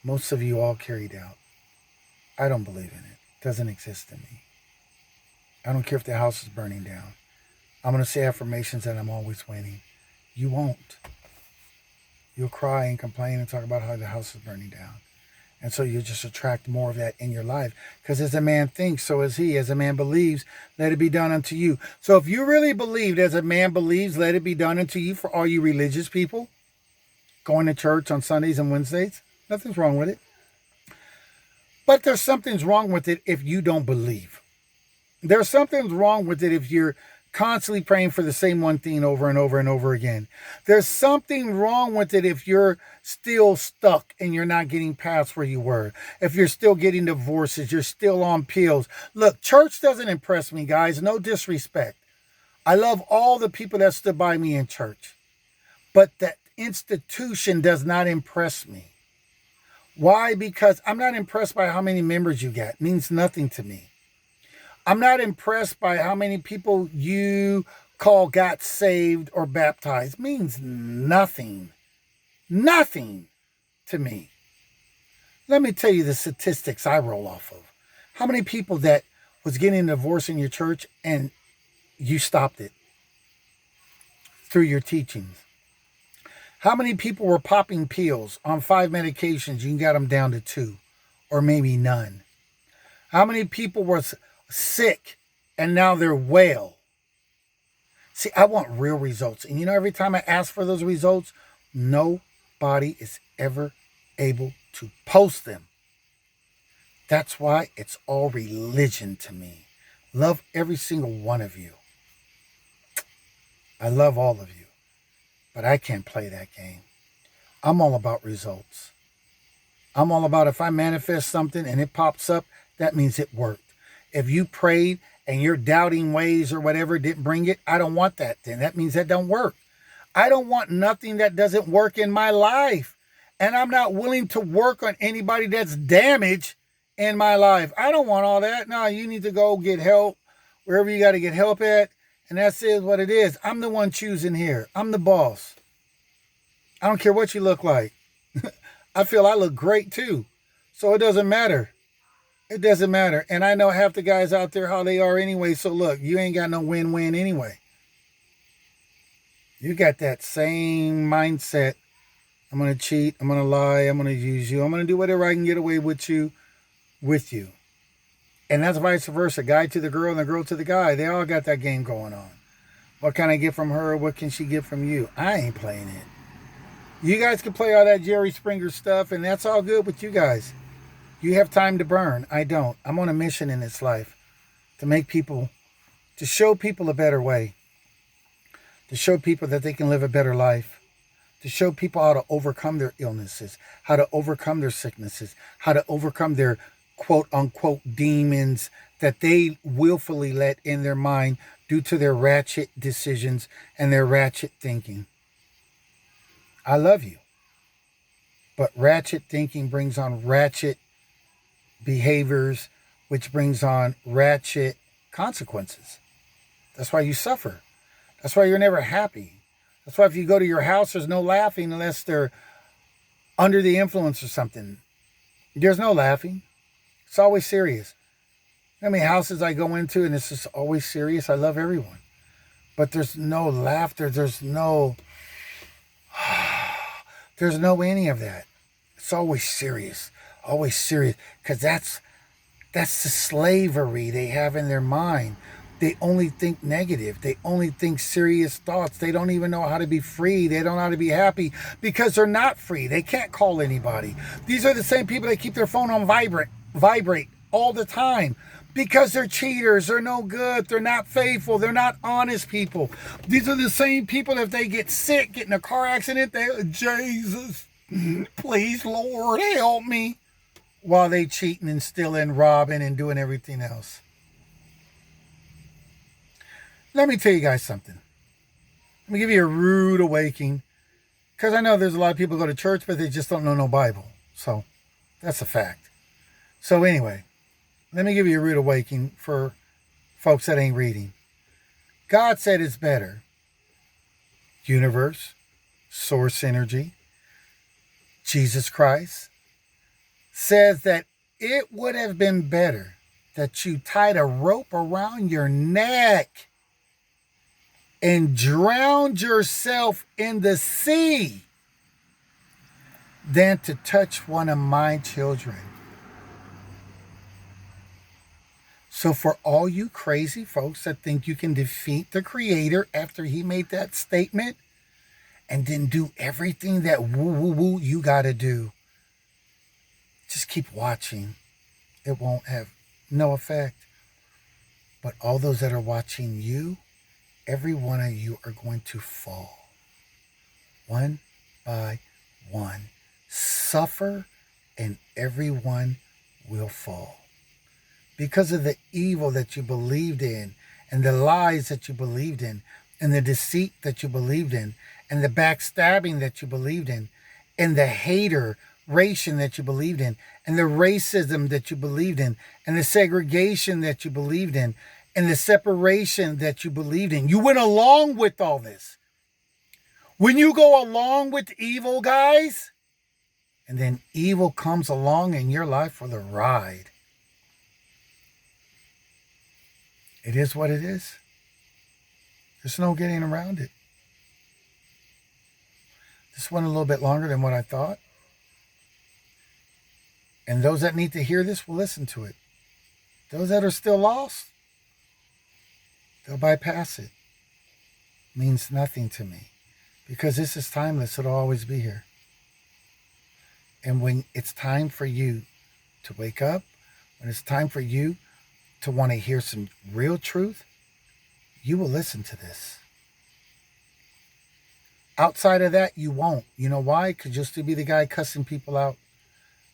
Most of you all carry doubt. I don't believe in it. It doesn't exist in me. I don't care if the house is burning down. I'm going to say affirmations that I'm always winning. You won't. You'll cry and complain and talk about how the house is burning down. And so you just attract more of that in your life. Because as a man thinks, so is he. As a man believes, let it be done unto you. So if you really believed as a man believes, let it be done unto you, for all you religious people going to church on Sundays and Wednesdays, nothing's wrong with it. But there's something's wrong with it if you don't believe. There's something wrong with it if you're constantly praying for the same one thing over and over and over again. There's something wrong with it if you're still stuck and you're not getting past where you were. If you're still getting divorces, you're still on pills. Look, church doesn't impress me, guys. No disrespect. I love all the people that stood by me in church. But that institution does not impress me. Why? Because I'm not impressed by how many members you got. It means nothing to me. I'm not impressed by how many people you call got saved or baptized. It means nothing. Nothing to me. Let me tell you the statistics I roll off of. How many people that was getting a divorce in your church and you stopped it through your teachings? How many people were popping pills on 5 medications? You got them down to 2 or maybe none. How many people were sick and now they're well? See, I want real results. And every time I ask for those results, nobody is ever able to post them. That's why it's all religion to me. Love every single one of you. I love all of you. But I can't play that game. I'm all about results. I'm all about if I manifest something and it pops up, that means it worked. If you prayed and your doubting ways or whatever didn't bring it, I don't want that then. That means that don't work. I don't want nothing that doesn't work in my life. And I'm not willing to work on anybody that's damaged in my life. I don't want all that. No, you need to go get help wherever you got to get help at. And that's it, what it is. I'm the one choosing here. I'm the boss. I don't care what you look like. I feel I look great too. So it doesn't matter. It doesn't matter. And I know half the guys out there how they are anyway. So look, you ain't got no win-win anyway. You got that same mindset. I'm going to cheat. I'm going to lie. I'm going to use you. I'm going to do whatever I can get away with you. And that's vice versa. Guy to the girl and the girl to the guy. They all got that game going on. What can I get from her? What can she get from you? I ain't playing it. You guys can play all that Jerry Springer stuff, and that's all good with you guys. You have time to burn. I don't. I'm on a mission in this life to show people a better way, to show people that they can live a better life, to show people how to overcome their illnesses, how to overcome their sicknesses, how to overcome their quote unquote demons that they willfully let in their mind due to their ratchet decisions and their ratchet thinking. I love you. But ratchet thinking brings on ratchet behaviors, which brings on ratchet consequences. That's why you suffer. That's why you're never happy. That's why if you go to your house, there's no laughing unless they're under the influence or something. There's no laughing. It's always serious. You know how many houses I go into and it's just always serious? I love everyone. But there's no laughter. There's no any of that. It's always serious. Always serious. Because that's the slavery they have in their mind. They only think negative. They only think serious thoughts. They don't even know how to be free. They don't know how to be happy because they're not free. They can't call anybody. These are the same people that keep their phone on vibrate all the time because they're cheaters. They're no good. They're not faithful. They're not honest people. These are the same people, if they get sick, get in a car accident, they, Jesus, please, Lord, help me. While they cheating and stealing, robbing, and doing everything else. Let me tell you guys something. Let me give you a rude awakening. Because I know there's a lot of people who go to church, but they just don't know no Bible. So, that's a fact. So anyway, let me give you a rude awakening for folks that ain't reading. God said it's better. Universe, source energy, Jesus Christ, says that it would have been better that you tied a rope around your neck and drowned yourself in the sea than to touch one of my children. So for all you crazy folks that think you can defeat the Creator after he made that statement and then do everything that woo you got to do, just keep watching. It won't have no effect. But all those that are watching you, every one of you are going to fall. One by one. Suffer and everyone will fall. Because of the evil that you believed in and the lies that you believed in and the deceit that you believed in and the backstabbing that you believed in and the hateration that you believed in and the racism that you believed in and the segregation that you believed in and the separation that you believed in. You went along with all this. When you go along with evil, guys, and then evil comes along in your life for the ride, it is what it is. There's no getting around it. This went a little bit longer than what I thought. And those that need to hear this will listen to it. Those that are still lost, they'll bypass it. It means nothing to me. Because this is timeless. It'll always be here. And when it's time for you to wake up, when it's time for you to want to hear some real truth, you will listen to this. Outside of that, you won't. You know why? Because you'll still be the guy cussing people out.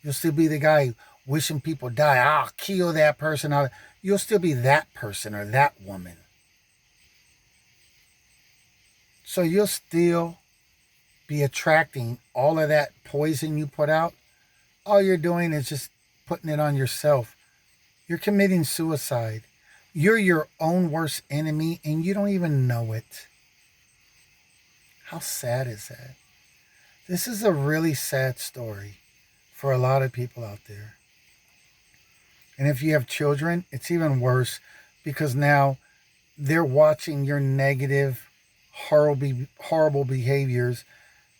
You'll still be the guy wishing people die. I'll kill that person. You'll still be that person or that woman. So you'll still be attracting all of that poison you put out. All you're doing is just putting it on yourself. You're committing suicide. You're your own worst enemy and you don't even know it. How sad is that? This is a really sad story for a lot of people out there. And if you have children, it's even worse because now they're watching your negative, horrible behaviors.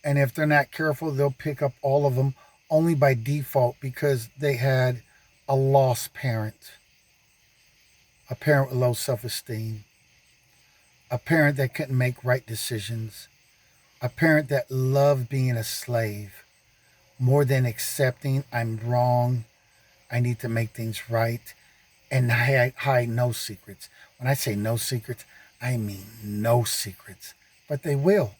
And if they're not careful, they'll pick up all of them only by default because they had a lost parent, a parent with low self-esteem, a parent that couldn't make right decisions, a parent that loved being a slave more than accepting I'm wrong, I need to make things right, and hide no secrets. When I say no secrets, I mean no secrets. But they will,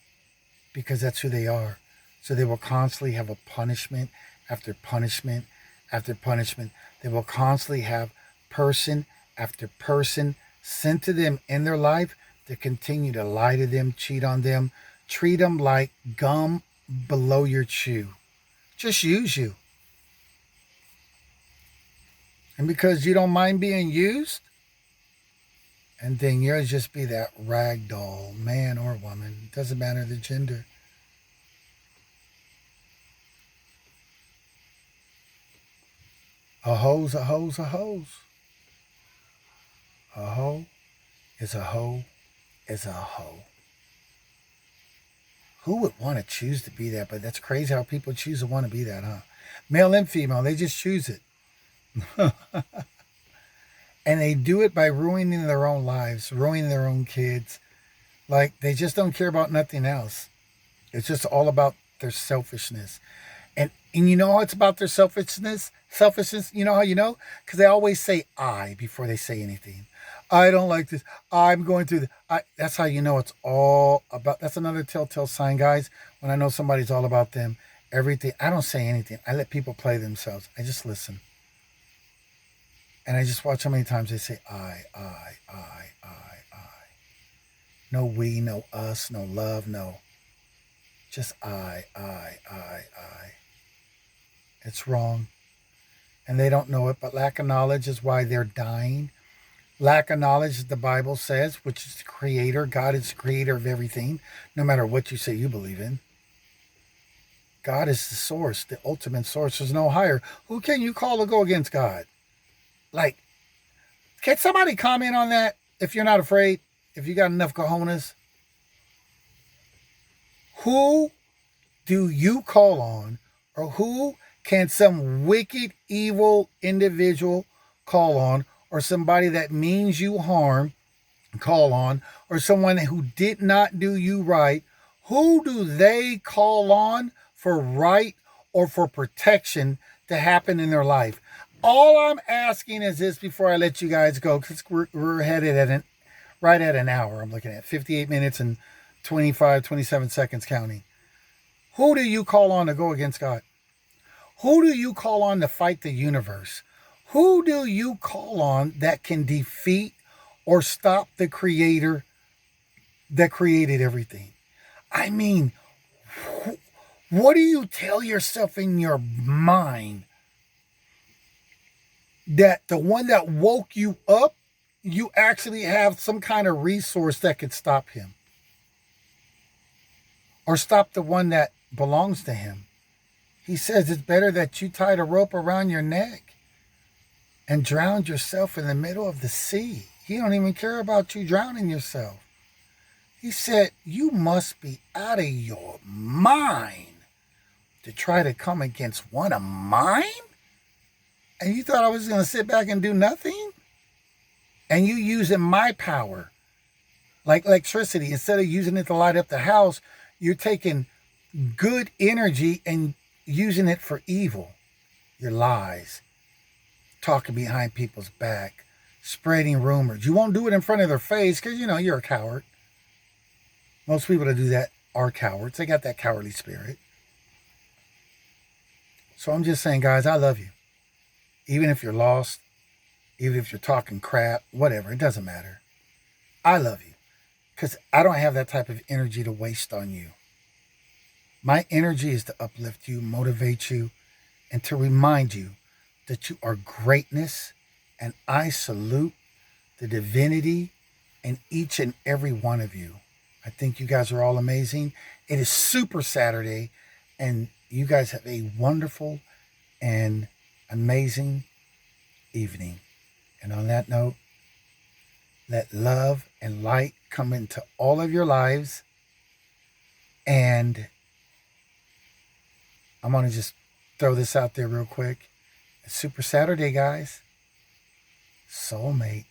because that's who they are. So they will constantly have a punishment after punishment after punishment. They will constantly have person after person sent to them in their life to continue to lie to them, cheat on them, treat them like gum below your chew. Just use you. And because you don't mind being used, and then you'll just be that rag doll, man or woman. It doesn't matter the gender. A hoe's a hoe's a hoe's. A hoe is a hoe is a hoe. Who would want to choose to be that? But that's crazy how people choose to want to be that, huh? Male and female, they just choose it. And they do it by ruining their own lives, ruining their own kids. Like, they just don't care about nothing else. It's just all about their selfishness. And you know how it's about their selfishness? Selfishness, you know how you know? Because they always say I before they say anything. I don't like this. I'm going through that's how you know it's all about. That's another telltale sign, guys. When I know somebody's all about them, everything. I don't say anything. I let people play themselves. I just listen. And I just watch how many times they say I. No we, no us, no love, no. Just I. It's wrong. And they don't know it, but lack of knowledge is why they're dying. Lack of knowledge, the Bible says, which is the creator. God is the creator of everything, no matter what you say you believe in. God is the source, the ultimate source. There's no higher. Who can you call to go against God? Like, can somebody comment on that if you're not afraid? If you got enough cojones? Who do you call on, or who can some wicked, evil individual call on, or somebody that means you harm call on, or someone who did not do you right? Who do they call on for right or for protection to happen in their life? All I'm asking is this before I let you guys go, because we're headed at right at an hour. I'm looking at 58 minutes and 27 seconds counting. Who do you call on to go against God? Who do you call on to fight the universe? Who do you call on that can defeat or stop the creator that created everything? I mean, what do you tell yourself in your mind? That the one that woke you up, you actually have some kind of resource that could stop him. Or stop the one that belongs to him. He says it's better that you tied a rope around your neck and drowned yourself in the middle of the sea. He don't even care about you drowning yourself. He said, you must be out of your mind to try to come against one of mine? And you thought I was going to sit back and do nothing? And you using my power, like electricity, instead of using it to light up the house, you're taking good energy and using it for evil. Your lies, talking behind people's back, spreading rumors. You won't do it in front of their face because, you're a coward. Most people that do that are cowards. They got that cowardly spirit. So I'm just saying, guys, I love you. Even if you're lost, even if you're talking crap, whatever, it doesn't matter. I love you because I don't have that type of energy to waste on you. My energy is to uplift you, motivate you, and to remind you that you are greatness. And I salute the divinity in each and every one of you. I think you guys are all amazing. It is Super Saturday, and you guys have a wonderful and amazing evening. And on that note, let love and light come into all of your lives. And I'm going to just throw this out there real quick. It's Super Saturday, guys. Soulmate.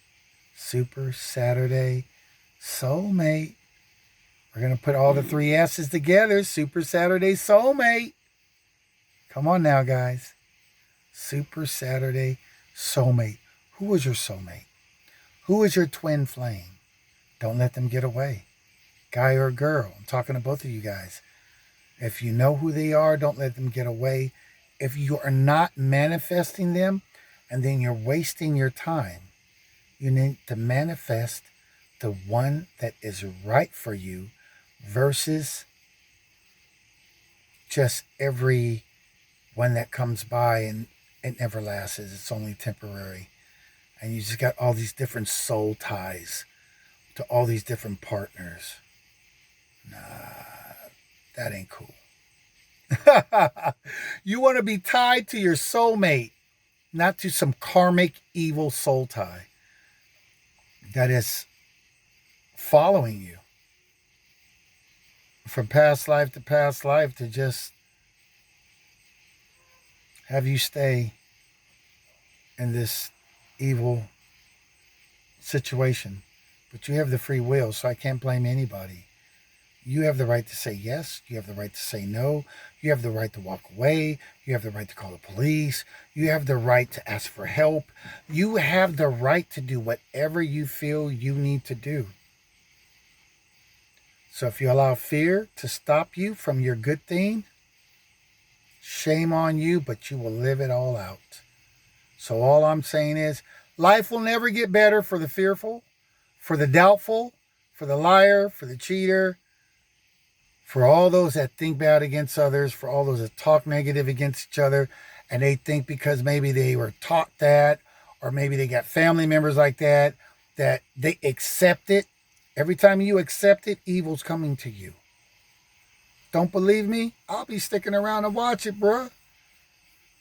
Super Saturday. Soulmate. We're going to put all the three S's together. Super Saturday Soulmate. Come on now, guys. Super Saturday Soulmate. Who is your soulmate? Who is your twin flame? Don't let them get away. Guy or girl. I'm talking to both of you guys. If you know who they are, don't let them get away. If you are not manifesting them, and then you're wasting your time, you need to manifest the one that is right for you versus just every one that comes by and it never lasts. It's only temporary. And you just got all these different soul ties to all these different partners. Nah, that ain't cool. You want to be tied to your soulmate, not to some karmic evil soul tie that is following you from past life to just have you stay in this evil situation. But you have the free will, so I can't blame anybody. You have the right to say yes. You have the right to say no. You have the right to walk away. You have the right to call the police. You have the right to ask for help. You have the right to do whatever you feel you need to do. So if you allow fear to stop you from your good thing, shame on you, but you will live it all out. So all I'm saying is, life will never get better for the fearful, for the doubtful, for the liar, for the cheater, for all those that think bad against others, for all those that talk negative against each other, and they think because maybe they were taught that, or maybe they got family members like that, that they accept it. Every time you accept it, evil's coming to you. Don't believe me? I'll be sticking around to watch it, bruh.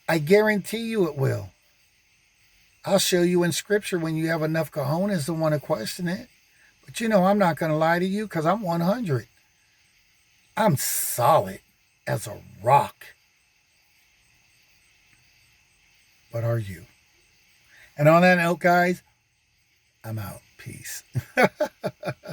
I guarantee you it will. I'll show you in scripture when you have enough cojones to want to question it. But you know I'm not going to lie to you because I'm 100. I'm solid as a rock. But are you? And on that note, guys, I'm out. Peace.